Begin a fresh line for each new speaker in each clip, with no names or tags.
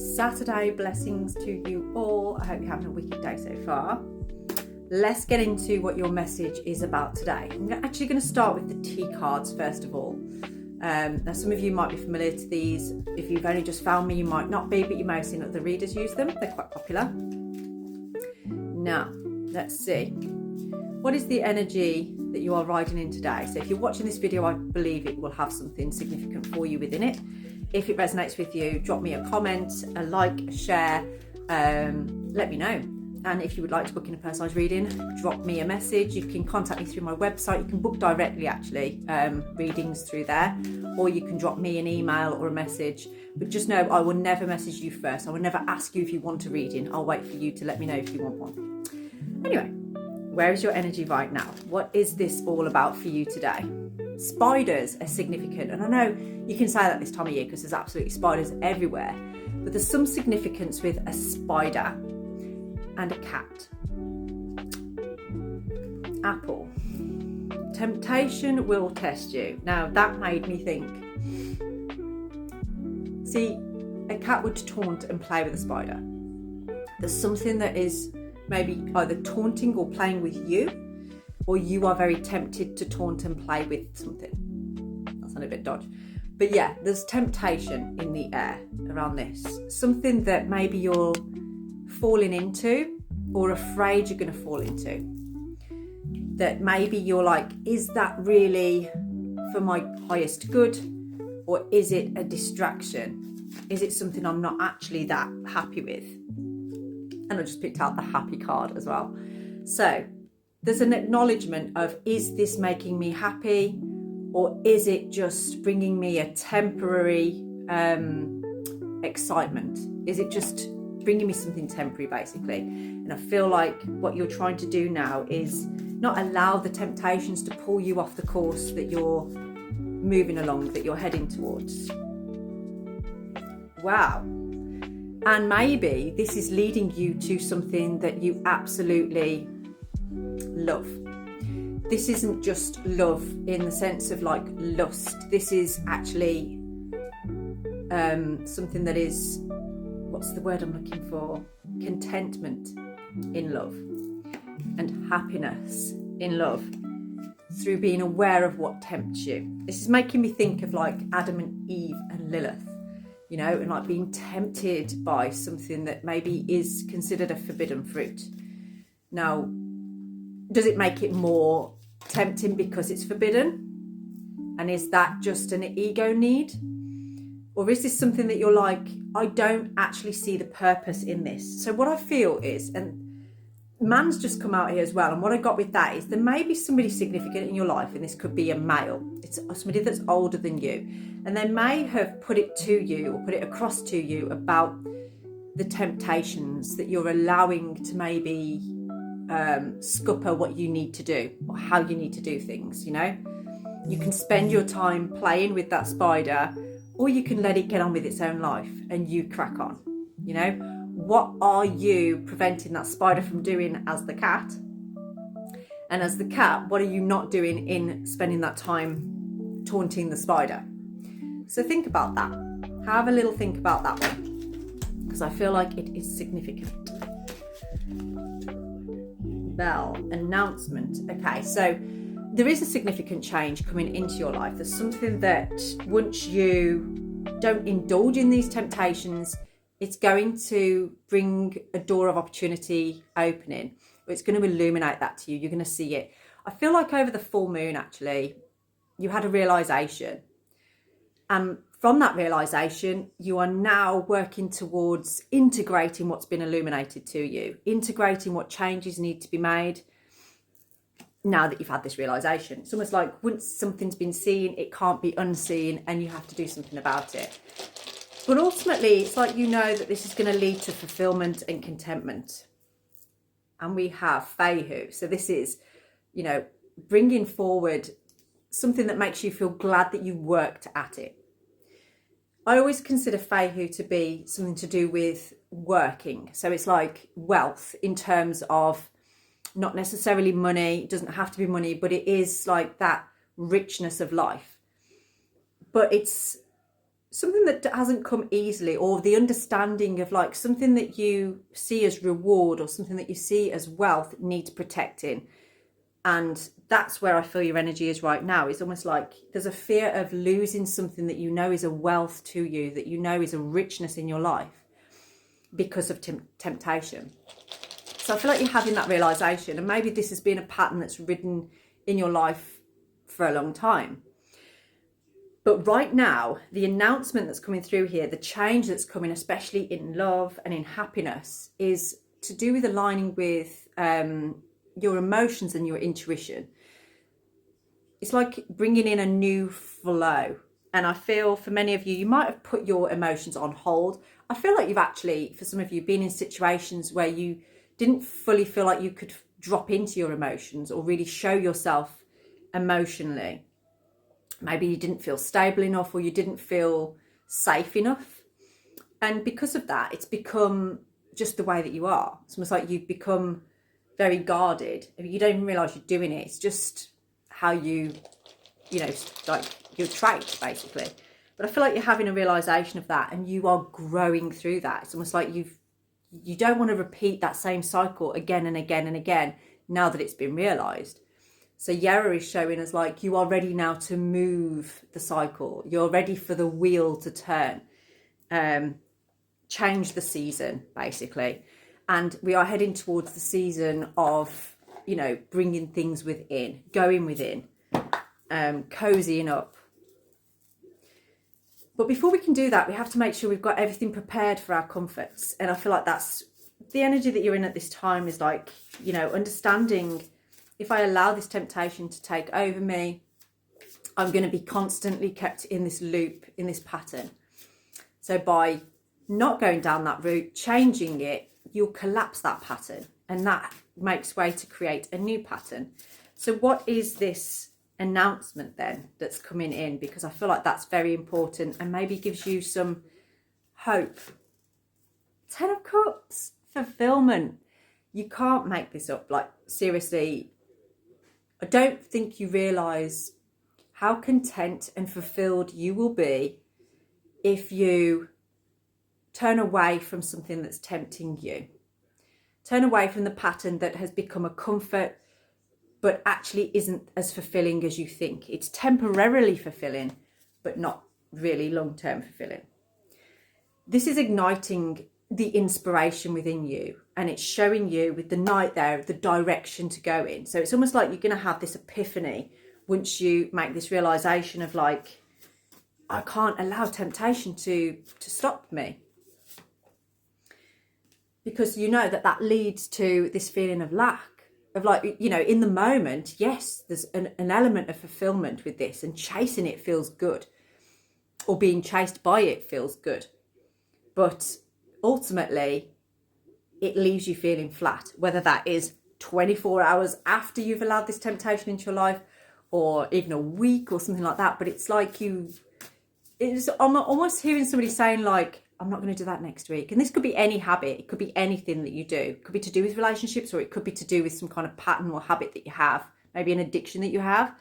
Saturday blessings to you all. I hope you're having a wicked day so far. Let's get into what your message is about today. I'm actually going to start with the T cards first of all. Now some of you might be familiar to these. If you've only just found me, you might not be, but you may have seen other readers use them. They're quite popular. Now, let's see. What is the energy that you are riding in today? So if you're watching this video, I believe it will have something significant for you within it. If it resonates with you, drop me a comment, a like, a share, let me know. And if you would like to book in a personalised reading, drop me a message. You can contact me through my website. You can book directly, actually, readings through there. Or you can drop me an email or a message. But just know I will never message you first. I will never ask you if you want a reading. I'll wait for you to let me know if you want one. Anyway, where is your energy right now? What is this all about for you today? Spiders are significant. And I know you can say that this time of year because there's absolutely spiders everywhere. But there's some significance with a spider and a cat. Apple. Temptation will test you. Now that made me think. See, a cat would taunt and play with a spider. There's something that is maybe either taunting or playing with you, or you are very tempted to taunt and play with something. That's not a bit dodgy. But yeah, there's temptation in the air around this. Something that maybe you're falling into or afraid you're going to fall into. That maybe you're like, is that really for my highest good? Or is it a distraction? Is it something I'm not actually that happy with? And I just picked out the happy card as well. So there's an acknowledgement of, is this making me happy? Or is it just bringing me a temporary excitement? Is it just bringing me something temporary, basically? And I feel like what you're trying to do now is not allow the temptations to pull you off the course that you're moving along, that you're heading towards. Wow. And maybe this is leading you to something that you absolutely love. This isn't just love in the sense of like lust. This is actually something that is, what's the word I'm looking for? Contentment in love and happiness in love through being aware of what tempts you. This is making me think of like Adam and Eve and Lilith, you know, and like being tempted by something that maybe is considered a forbidden fruit. Now, does it make it more tempting because it's forbidden? And is that just an ego need? Or is this something that you're like, I don't actually see the purpose in this? So what I feel is, and man's just come out here as well, and what I got with that is there may be somebody significant in your life, and this could be a male. It's somebody that's older than you. And they may have put it to you or put it across to you about the temptations that you're allowing to maybe scupper what you need to do or how you need to do things, you know? You can spend your time playing with that spider, or you can let it get on with its own life and you crack on, you know? What are you preventing that spider from doing as the cat? And as the cat, what are you not doing in spending that time taunting the spider? So think about that. Have a little think about that one, because I feel like it is significant. Bell, announcement. Okay, so there is a significant change coming into your life. There's something that once you don't indulge in these temptations, it's going to bring a door of opportunity opening. It's going to illuminate that to you. You're going to see it. I feel like over the full moon, actually, you had a realization. And from that realization, you are now working towards integrating what's been illuminated to you, integrating what changes need to be made now that you've had this realization. It's almost like once something's been seen, it can't be unseen, and you have to do something about it. But ultimately, it's like you know that this is going to lead to fulfillment and contentment. And we have Feihu. So this is, you know, bringing forward something that makes you feel glad that you worked at it. I always consider Feihu to be something to do with working. So it's like wealth in terms of not necessarily money. It doesn't have to be money, but it is like that richness of life. But it's something that hasn't come easily, or the understanding of like something that you see as reward or something that you see as wealth needs protecting. And that's where I feel your energy is right now. It's almost like there's a fear of losing something that you know is a wealth to you, that you know is a richness in your life because of temptation. So I feel like you're having that realization, and maybe this has been a pattern that's ridden in your life for a long time. But right now, the announcement that's coming through here, the change that's coming, especially in love and in happiness, is to do with aligning with your emotions and your intuition. It's like bringing in a new flow. And I feel for many of you, you might have put your emotions on hold. I feel like you've actually, for some of you, been in situations where you didn't fully feel like you could drop into your emotions or really show yourself emotionally. Maybe you didn't feel stable enough, or you didn't feel safe enough. And because of that, it's become just the way that you are. It's almost like you've become very guarded. You don't even realise you're doing it. It's just how you know, like your trait, basically. But I feel like you're having a realisation of that, and you are growing through that. It's almost like you don't want to repeat that same cycle again and again and again now that it's been realised. So Yara is showing us like you are ready now to move the cycle. You're ready for the wheel to turn, change the season, basically. And we are heading towards the season of, you know, bringing things within, going within, cozying up. But before we can do that, we have to make sure we've got everything prepared for our comforts. And I feel like that's the energy that you're in at this time, is like, you know, understanding, if I allow this temptation to take over me, I'm going to be constantly kept in this loop, in this pattern. So by not going down that route, changing it, you'll collapse that pattern, and that makes way to create a new pattern. So what is this announcement then that's coming in? Because I feel like that's very important and maybe gives you some hope. 10 of Cups, fulfillment. You can't make this up. Like, seriously, I don't think you realise how content and fulfilled you will be if you turn away from something that's tempting you. Turn away from the pattern that has become a comfort but actually isn't as fulfilling as you think. It's temporarily fulfilling, but not really long-term fulfilling. This is igniting the inspiration within you, and it's showing you with the Knight there the direction to go in. So it's almost like you're going to have this epiphany once you make this realization of like, I can't allow temptation to stop me, because you know that that leads to this feeling of lack, of like, you know, in the moment, yes, there's an element of fulfillment with this, and chasing it feels good, or being chased by it feels good, but ultimately it leaves you feeling flat, whether that is 24 hours after you've allowed this temptation into your life, or even a week or something like that. But it's like I'm almost hearing somebody saying like, I'm not going to do that next week. And this could be any habit. It could be anything that you do. It could be to do with relationships, or it could be to do with some kind of pattern or habit that you have, maybe an addiction that you have.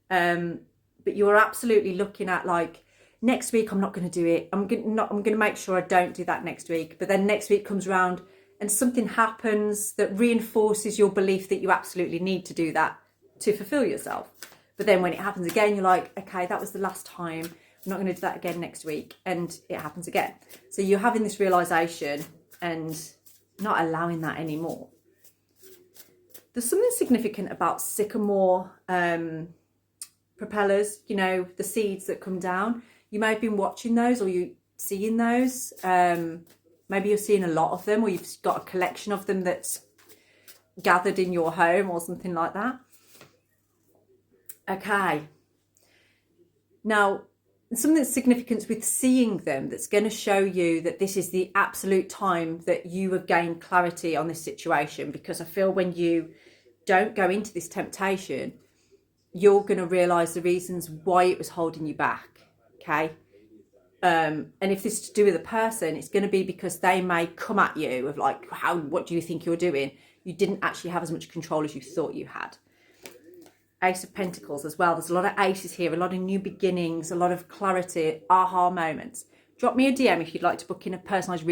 But you're absolutely looking at like, next week I'm not going to do it. I'm going to make sure I don't do that next week. But then next week comes around and something happens that reinforces your belief that you absolutely need to do that to fulfill yourself. But then when it happens again, you're like, okay, that was the last time. I'm not going to do that again next week. And it happens again. So you're having this realization and not allowing that anymore. There's something significant about sycamore propellers, you know, the seeds that come down. You may have been watching those, or you seeing those. Maybe you're seeing a lot of them, or you've got a collection of them that's gathered in your home or something like that. Okay. Now, something that's significant with seeing them that's going to show you that this is the absolute time that you have gained clarity on this situation, because I feel when you don't go into this temptation, you're going to realise the reasons why it was holding you back. Okay. And if this is to do with a person, it's going to be because they may come at you of like, what do you think you're doing? You didn't actually have as much control as you thought you had. Ace of Pentacles as well. There's a lot of aces here, a lot of new beginnings, a lot of clarity, aha moments. Drop me a DM if you'd like to book in a personalised reading.